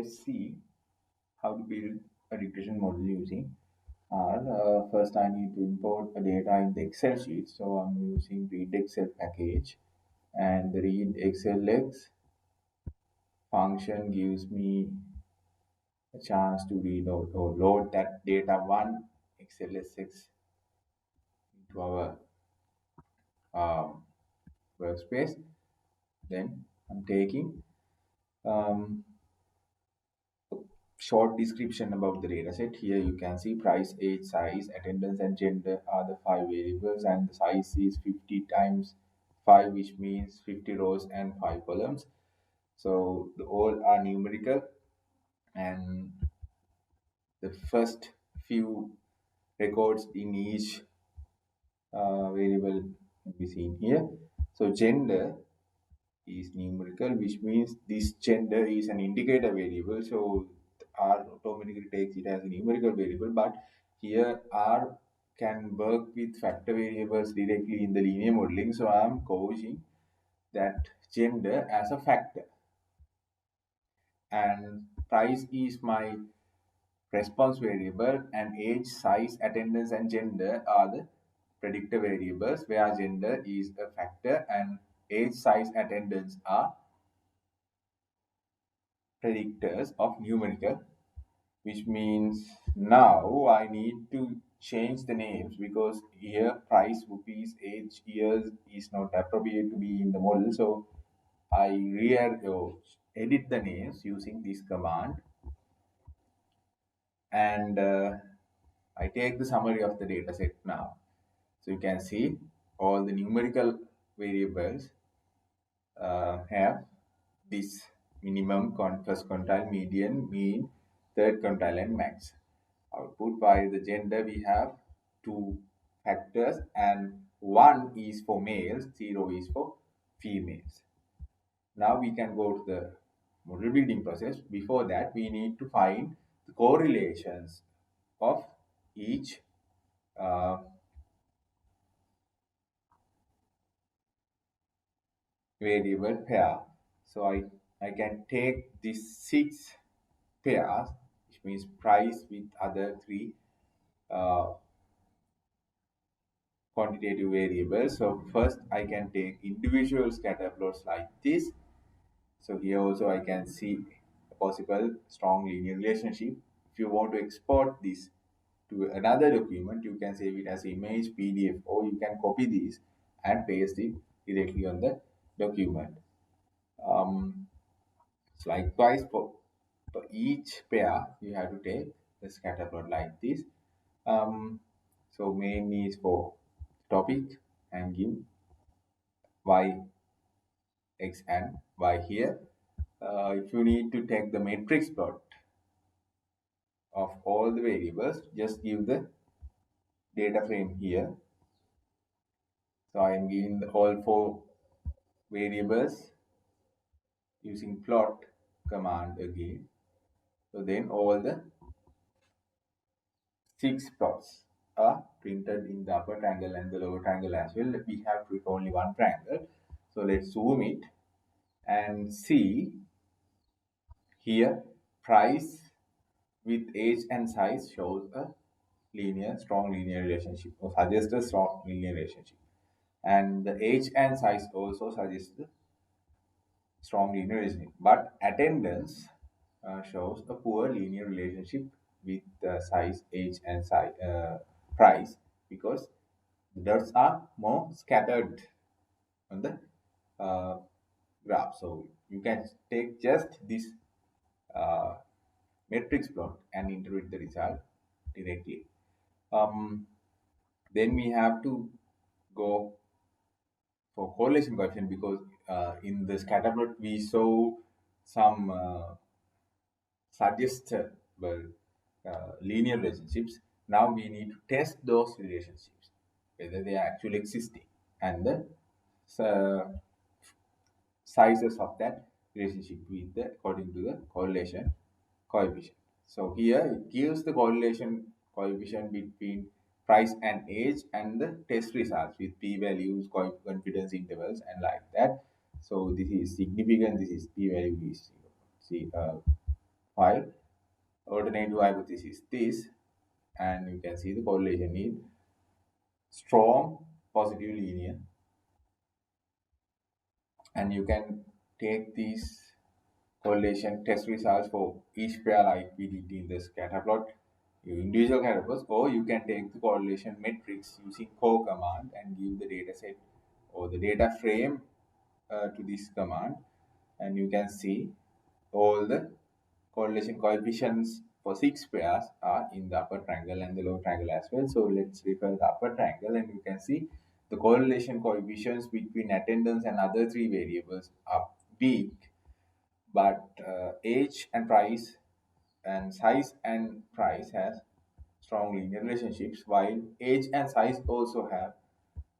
let's see how to build a regression model using R. First, I need to import the data in the Excel sheet. So I'm using read Excel package, and the read XLX function gives me a chance to read or load that data one XLSX into our um, workspace. Then I'm taking um, short description about the dataset. Here you can see price, age, size, attendance, and gender are the five variables, and the size is 50 times 5, which means 50 rows and 5 columns. So the all are numerical, and the first few records in each variable can be seen here. So gender is numerical, which means this gender is an indicator variable. So R automatically takes it as a numerical variable, but here R can work with factor variables directly in the linear modeling. So I am causing that gender as a factor, and price is my response variable, and age, size, attendance, and gender are the predictor variables, where gender is a factor and age, size, attendance are predictors of numerical, which means now I need to change the names, because here price, rupees, age, years is not appropriate to be in the model. So I edit the names using this command, and I take the summary of the data set now. So you can see all the numerical variables have this minimum, first quantile, median, mean, third quantile, and max. Output by the gender, we have two factors, and 1 is for males, 0 is for females. Now we can go to the model building process. Before that, we need to find the correlations of each variable pair. So I can take these 6 pairs, which means price with other 3 uh, quantitative variables. So first I can take individual scatter plots like this. So here also I can see a possible strong linear relationship. If you want to export this to another document, you can save it as image, PDF, or you can copy this and paste it directly on the document. So likewise, for each pair, you have to take the scatter plot like this. So main is for topic and give y, x, and y here. If you need to take the matrix plot of all the variables, just give the data frame here. So I am giving all 4 variables using plot command again. So then all the 6 plots are printed in the upper triangle and the lower triangle as well. We have to only one triangle. So let's zoom it and see here price with age and size shows a strong linear relationship, or suggests a strong linear relationship. And the age and size also suggests the strong linear relationship. But attendance shows a poor linear relationship with size, age, and price, because the dots are more scattered on the uh, graph. So you can take just this uh, matrix plot and interpret the result directly. Then we have to go for correlation coefficient, because in the scatter plot we saw some suggestible linear relationships. Now we need to test those relationships, whether they are actually existing, and the uh, sizes of that relationship with according to the correlation coefficient. So here it gives the correlation coefficient between price and age and the test results with p-values, confidence intervals, and like that. So this is significant. This is p-value is 0. See, while alternative hypothesis is this, and you can see the correlation is strong positive linear, and you can take these correlation test results for each pair like we did in the scatter plot, your individual characters, or you can take the correlation matrix using core command and give the data set or the data frame to this command, and you can see all the correlation coefficients for 6 pairs are in the upper triangle and the lower triangle as well. So let's refer the upper triangle, and you can see the correlation coefficients between attendance and other 3 variables are weak, but age and price and size and price has strong linear relationships, while age and size also have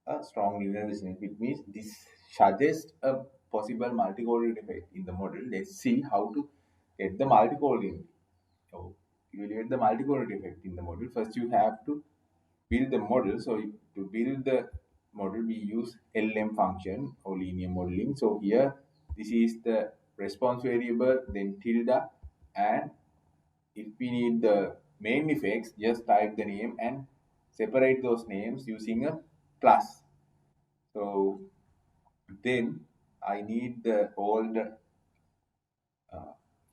a strong linear relationship. It means this suggests a possible multicorrelate effect in the model. Let's see how to get the multicorrelate. So you will get the multicorrelate effect in the model. First, you have to build the model. So to build the model, we use LM function or linear modeling. So here, this is the response variable, then tilde, and if we need the main effects, just type the name and separate those names using a plus. So then I need the all the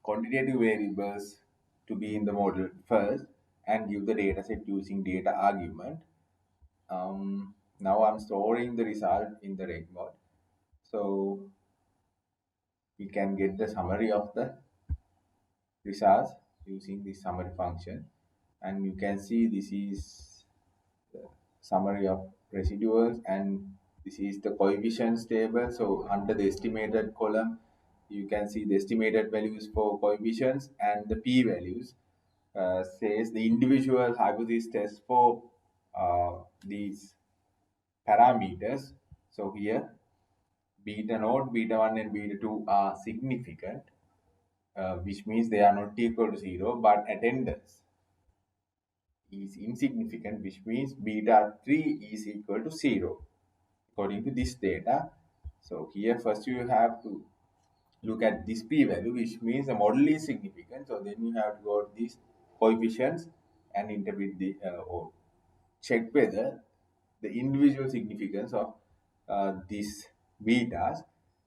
quantitative variables to be in the model first and give the data set using data argument. Now I'm storing the result in the reg mode. So we can get the summary of the results using this summary function. And you can see this is the summary of residuals, and this is the coefficients table. So under the estimated column, you can see the estimated values for coefficients, and the p-values says the individual hypothesis test for these parameters. So here beta naught, beta 1 and beta 2 are significant, which means they are not equal to 0, but attendance is insignificant, which means beta 3 is equal to 0 according to this data. So here first you have to look at this p-value, which means the model is significant. So then you have to go to these coefficients and interpret the or check whether the individual significance of these betas.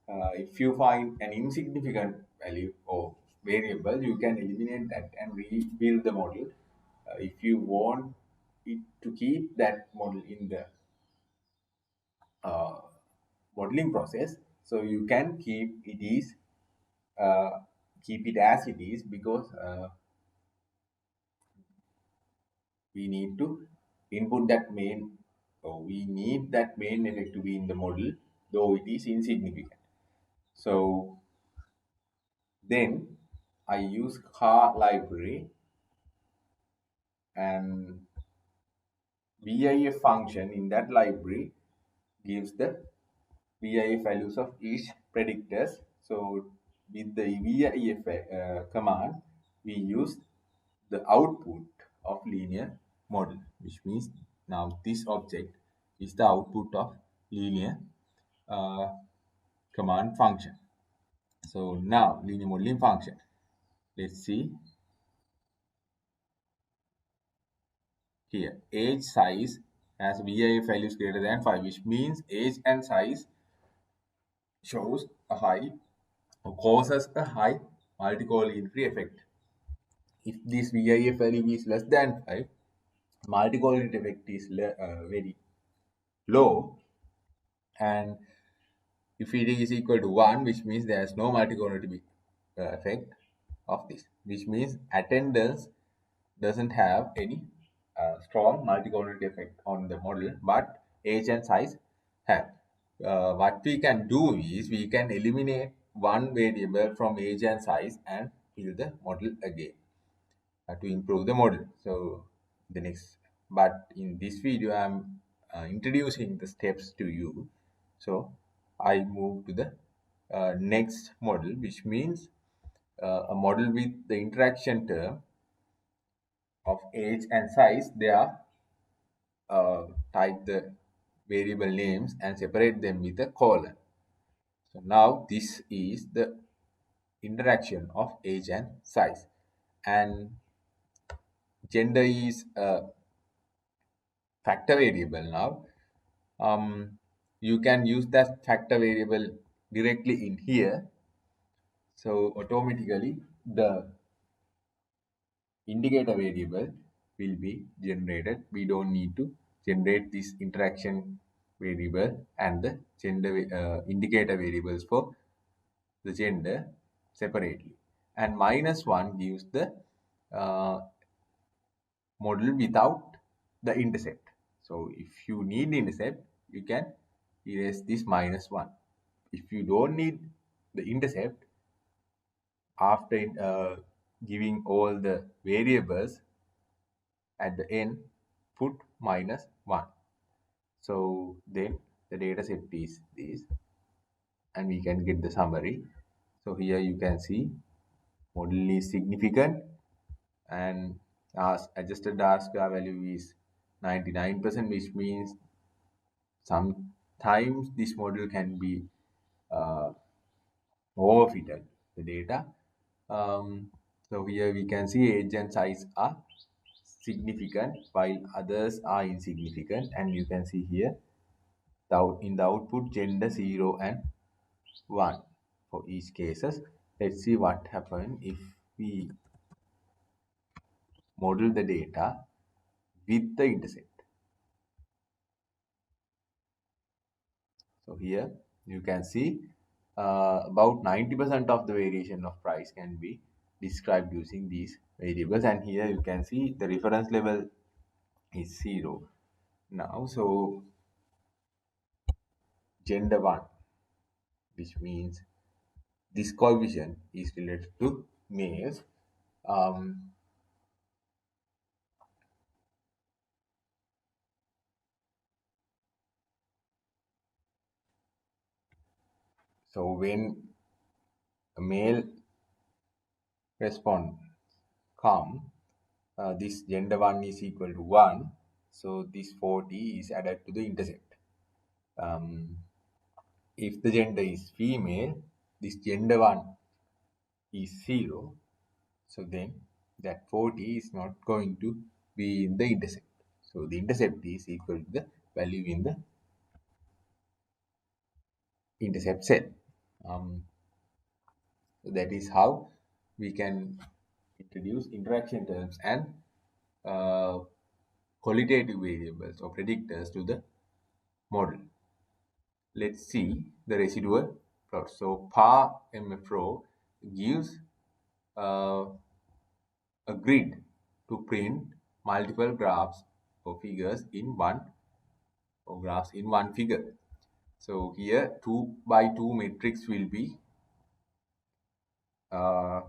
If you find an insignificant value or variable, you can eliminate that and rebuild the model. If you want it to keep that model in the uh, modeling process, so you can keep it as it is, because we need to input that main, so we need that main effect to be in the model, though it is insignificant. So then I use car library, and VIF function in that library gives the VIF values of each predictors. So with the VIF command, we use the output of linear model, which means now this object is the output of linear uh, command function. So now linear modeling function. Let's see here. Age size has VIF values greater than 5, which means age and size shows a high or causes a high multicollinearity effect. If this VIF value is less than 5, multicollinearity effect is very low, and if it is equal to 1, which means there is no multicollinearity effect of this, which means attendance doesn't have any strong multicollinearity effect on the model, but age and size have. What we can do is we can eliminate one variable from age and size and build the model again to improve the model. So the next, but in this video I'm introducing the steps to you. So I move to the next model, which means a model with the interaction term of age and size. They are type the variable names and separate them with a colon. So now this is the interaction of age and size. and gender is a factor variable now. You can use that factor variable directly in here. So automatically the indicator variable will be generated. We don't need to generate this interaction variable and the gender indicator variables for the gender separately. And -1 gives the uh, model without the intercept. So if you need intercept, you can erase this -1. If you don't need the intercept, after giving all the variables at the end, put -1. So then the data set is this, and we can get the summary. So here you can see model is significant, and as adjusted R square value is 99%, which means sometimes this model can be uh, overfitted the data. So here we can see age and size are significant while others are insignificant, and you can see here in the output gender 0 and 1 for each cases. Let's see what happens if we model the data with the intercept. So here you can see about 90% of the variation of price can be described using these variables, and here you can see the reference level is 0 now. So gender 1, which means this coefficient is related to males. Um, so when a male response come, this gender 1 is equal to 1, so this 40 is added to the intercept. If the gender is female, this gender 1 is 0, so then that 40 is not going to be in the intercept. So the intercept is equal to the value in the intercept cell. So that is how we can introduce interaction terms and uh, qualitative variables or predictors to the model. Let's see the residual plot. So par MFRO gives uh, a grid to print multiple graphs or figures in one or graphs in one figure. So here 2 by 2 matrix will be uh,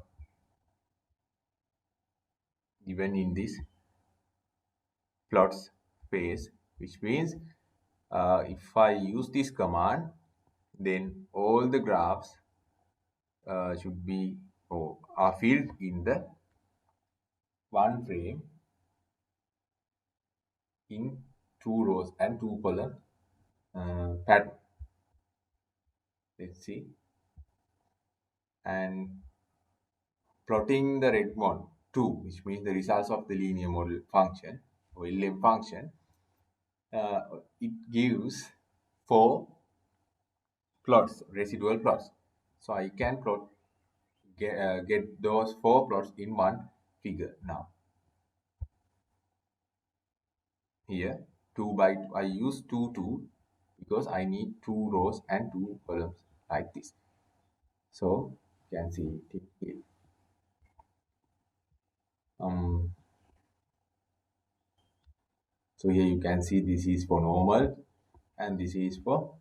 given in this plots space, which means if I use this command, then all the graphs should be or are filled in the one frame in 2 rows and 2 column pattern. Let's see. And plotting the Redmond 2, which means the results of the linear model function or LM function, it gives 4 plots, residual plots. So I can get those 4 plots in one figure now. Here 2 by 2, I use 2 2 because I need 2 rows and 2 columns like this. So you can see it here. So here you can see this is for normal and this is for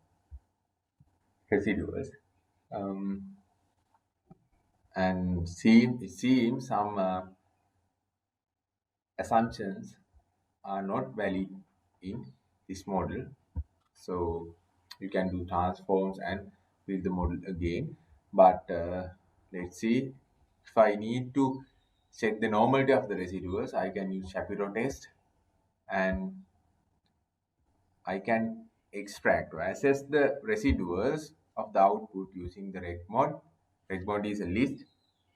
residuals. And it seems some assumptions are not valid in this model. So you can do transforms and build the model again. But let's see, if I need to check the normality of the residuals, I can use Shapiro test, and I can extract or assess the residuals of the output using the reg mod. Reg mod is a list,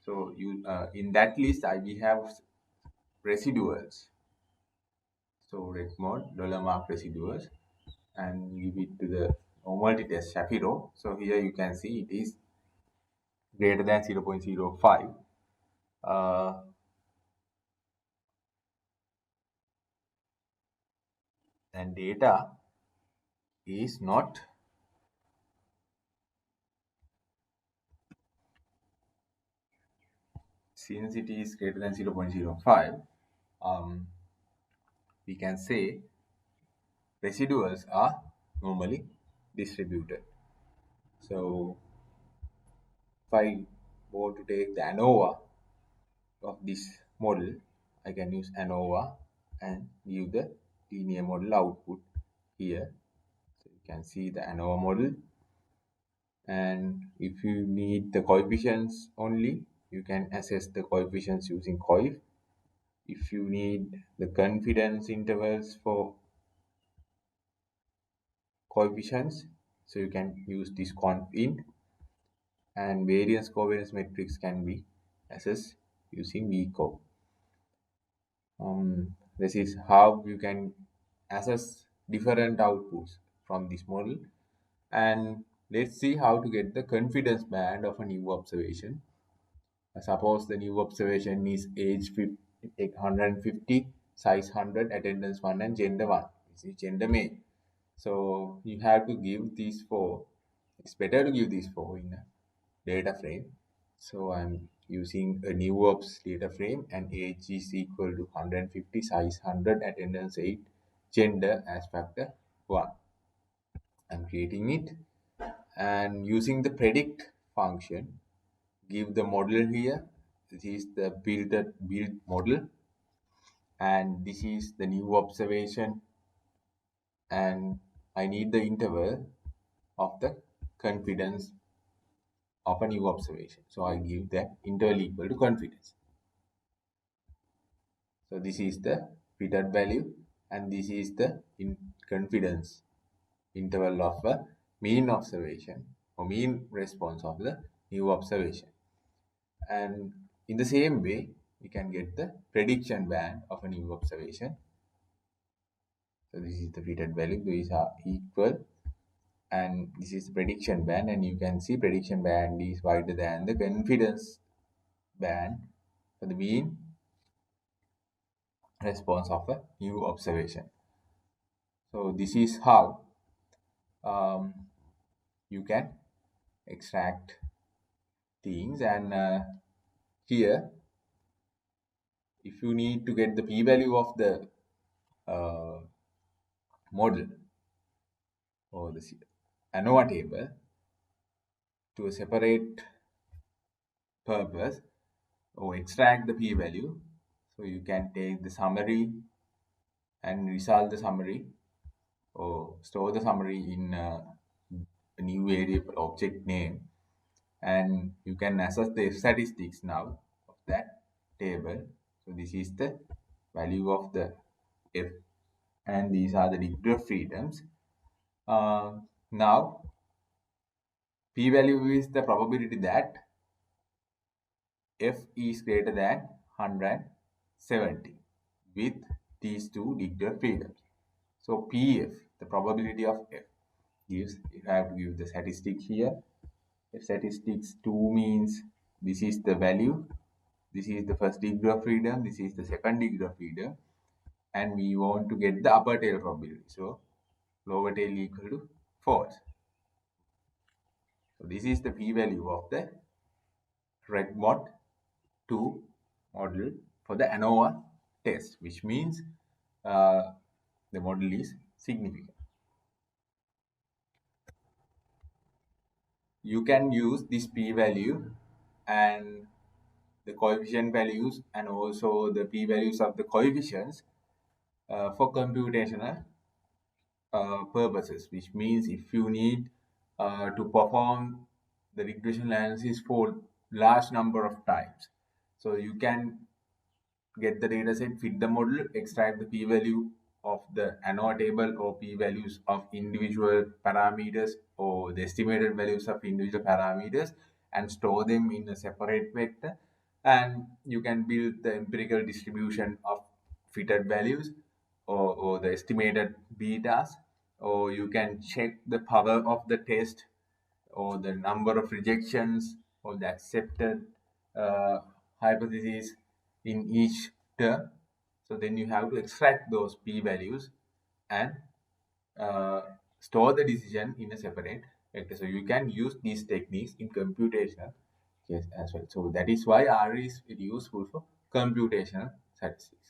So you in that list we have residuals. So red mode dollar mark residuals and give it to the normality test Shapiro. So here you can see it is greater than 0.05. And data is not since it is greater than 0.05, we can say residuals are normally distributed. So if I want to take the ANOVA of this model, I can use ANOVA and give the linear model output here. So you can see the ANOVA model, and if you need the coefficients only, you can assess the coefficients using COIF. If you need the confidence intervals for coefficients, so you can use this confint, and variance covariance metrics can be assessed using VCO. This is how you can assess different outputs from this model. And let's see how to get the confidence band of a new observation. Suppose the new observation is age 150, size 100, attendance 1, and gender 1. This is gender male. So you have to give these four. It's better to give these four in a data frame. So I'm using a new ops data frame, and age is equal to 150, size 100, attendance 8, gender as factor 1. I'm creating it and using the predict function, give the model here. This is the build model, and this is the new observation, and I need the interval of the confidence of a new observation. So I give that interval equal to confidence. So this is the fitted value, and this is the confidence interval of a mean observation or mean response of the new observation. And in the same way, we can get the prediction band of a new observation. So this is the fitted value, these are equal, and this is the prediction band, and you can see prediction band is wider than the confidence band for the mean response of a new observation. So this is how you can extract things. And here, if you need to get the p-value of the model or the ANOVA table to a separate purpose or extract the p-value, so you can take the summary and resolve the summary or store the summary in a new variable object name, and you can assess the statistics now of that table. So this is the value of the f, and these are the degree of freedoms. Now p-value is the probability that f is greater than 170 with these two degree of freedoms. So pf, the probability of f, gives, you have to give the statistic here. If statistics 2 means this is the value, this is the first degree of freedom, this is the second degree of freedom, and we want to get the upper tail probability. So lower tail equal to false. So this is the p-value of the RegMod 2 model for the ANOVA test, which means the model is significant. You can use this p-value and the coefficient values and also the p-values of the coefficients for computational purposes, which means if you need to perform the regression analysis for large number of times, so you can get the data set, fit the model, extract the p-value of the ANOVA table or p-values of individual parameters or the estimated values of individual parameters, and store them in a separate vector, and you can build the empirical distribution of fitted values, or the estimated betas, or you can check the power of the test, or the number of rejections, or the accepted hypotheses in each term. So then you have to extract those p-values and uh, store the decision in a separate vector. So you can use these techniques in computational case as well. So that is why R is useful for computational statistics.